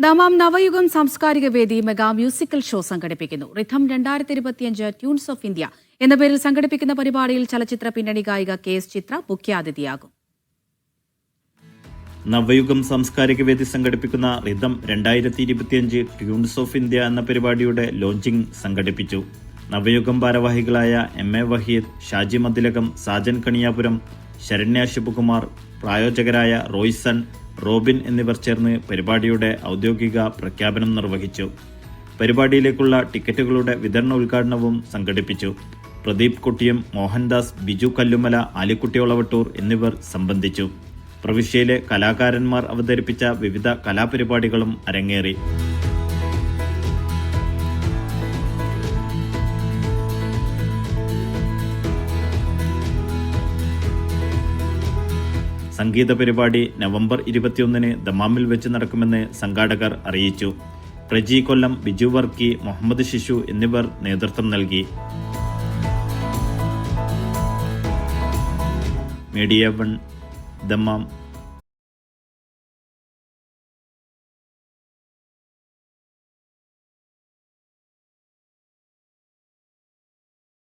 Dammam Navayugam സാംസ്കാരിക വേദി mega musical show സംഘടിപ്പിക്കുന്നു. റിഥം 2025 ട്യൂൺസ് ഓഫ് ഇന്ത്യ എന്ന പേരിൽ സംഘടിപ്പിക്കുന്ന പരിപാടിയിൽ ചലച്ചിത്ര പിന്നണി ഗായിക KS ചിത്ര മുഖ്യാതിഥിയാകും. നവയുഗം സാംസ്കാരിക വേദി സംഘടിപ്പിക്കുന്ന റിഥം 2025 ട്യൂൺസ് ഓഫ് ഇന്ത്യ എന്ന പരിപാടിയുടെ ലോഞ്ചിംഗ് സംഘടിപ്പിച്ചു. നവയുഗം ഭാരവാഹികളായ MA വഹീദ്, ഷാജി മതിലകം, സാജൻ കണിയാപുരം, ശരണ്യ ശിവകുമാർ, പ്രായോജകരായ റോയ്സൺ, റോബിൻ എന്നിവർ ചേർന്ന് പരിപാടിയുടെ ഔദ്യോഗിക പ്രഖ്യാപനം നിർവഹിച്ചു. പരിപാടിയിലേക്കുള്ള ടിക്കറ്റുകളുടെ വിതരണ ഉദ്ഘാടനവും സംഘടിപ്പിച്ചു. പ്രദീപ് കുട്ടിയം, മോഹൻദാസ്, ബിജു കല്ലുമല, ആലിക്കുട്ടി ഒളവട്ടൂർ എന്നിവർ സംബന്ധിച്ചു. പ്രവിശ്യയിലെ കലാകാരന്മാർ അവതരിപ്പിച്ച വിവിധ കലാപരിപാടികളും അരങ്ങേറി. സംഗീത പരിപാടി നവംബർ 21 ദമാമിൽ വെച്ച് നടക്കുമെന്ന് സംഘാടകർ അറിയിച്ചു. പ്രജി കൊല്ലം, ബിജു വർക്കി, മുഹമ്മദ് ശിശു എന്നിവർ നേതൃത്വം നൽകി. Media 1 Dammam.